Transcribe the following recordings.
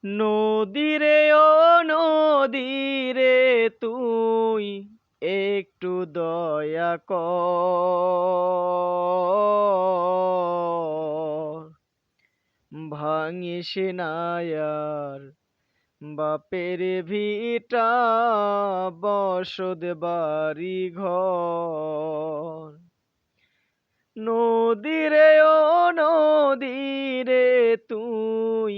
নদীরে ও নদীরে তুই একটু দয়া কর, ভাঙিস না আর বাপের ভিটা বসত বাড়ি ঘর। নদীরে ও নদীরে তুই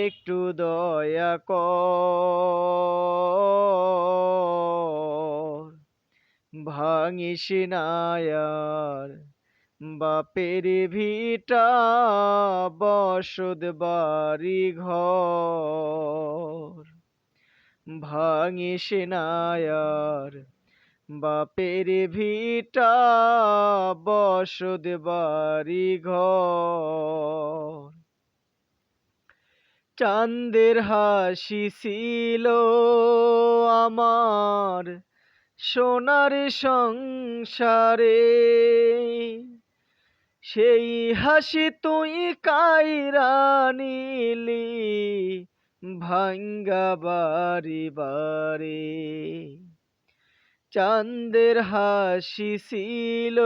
একটু দয়া কর, ভাঙিস না আর বাপের ভিটা বসত বাড়ি ঘর। ভাঙিস না আর বাপের ভিটা বসত বাড়ি ঘর। চাঁদের হাসি ছিল আমার সোনার সংসারে, সেই হাসি তুই কাইরা নিলি ভাঙ্গা বাড়ি বাড়ি। চাঁদের হাসি ছিল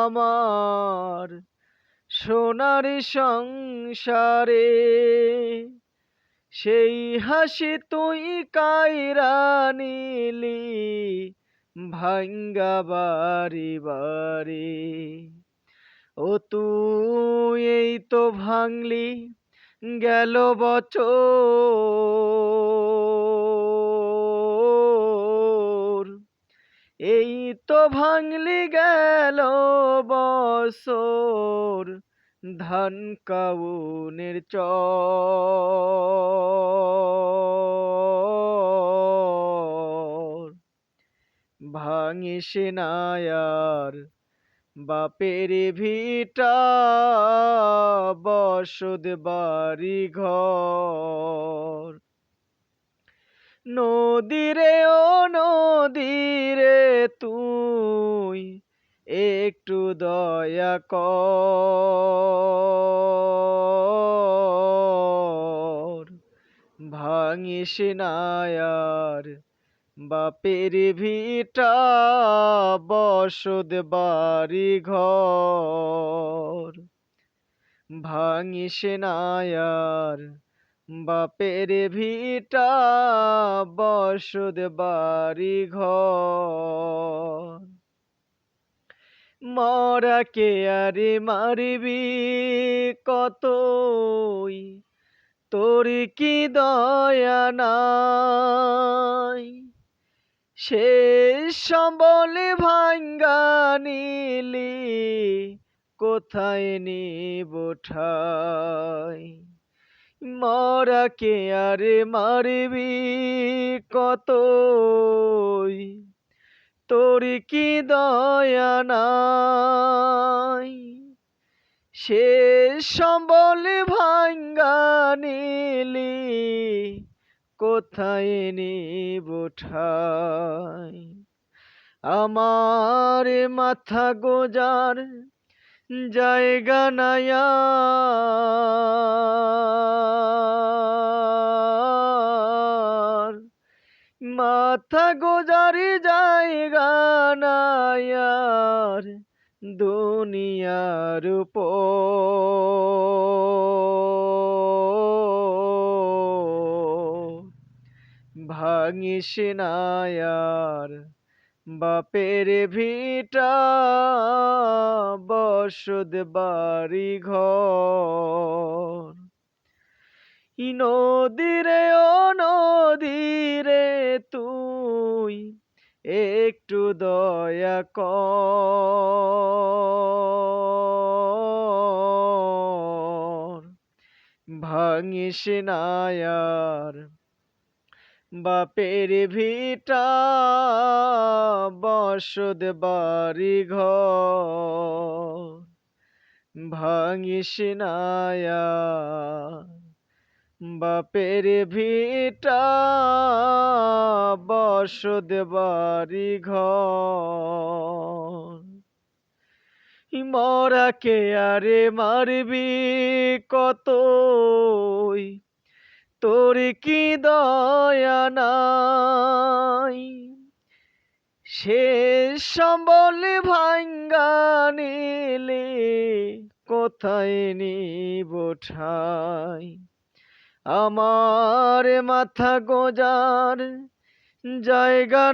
আমার সোনার সংসারে, সেই হাসি তুই কাইরা নিলি ভাঙ্গা বাড়ি বাড়ি। ও তুই এই তো ভাঙলি গেল বছর, এই তো ভাঙলি গেল বছর, ধান কাউনের চর। ভাঙিস না আর বাপের ভিটা বসত বাড়ি ঘর। নদীরে ও নদীরে তুই একটু দয়া কর, ভাঙিস না আর বাপের ভিটা বসত বাড়ি ঘর। ভাঙিস না আর বাপের ভিটা বসত বাড়ি ঘর। মরাকে আরে মারবি কতই, তোর কি দয়া নাই? শেষ সম্বল ভাঙ্গা নিলি কোথায় নিব ঠাই? মরাকে আরে মারবি কতই, তোর কি দয়া নাই? শেষ সম্বল ভাঙ্গা নিলি কোথায় নিব ঠাই? আমার মাথা গোজার জায়গা নাই আর, মাথা গোজার জায়গা নাই আর দুনিয়ার উপর। ভাঙিস না আর বাপের ভিটা বসত বাড়ি ঘর। নদীরে ও নদীরে তুই একটু দয়া কর, ভাঙিস না আর বাপের ভিটা বসত বাড়ি ঘর। ভাঙিস না আর বাপের ভিটা বসত বাড়ি ঘর। মরাকে আরে মারবি কতই, কি দয়া নাই, শেষ সম্বল ভাঙ্গা নিলে কোথায় নিব ঠাই। আমার মাথা গোজার জায়গা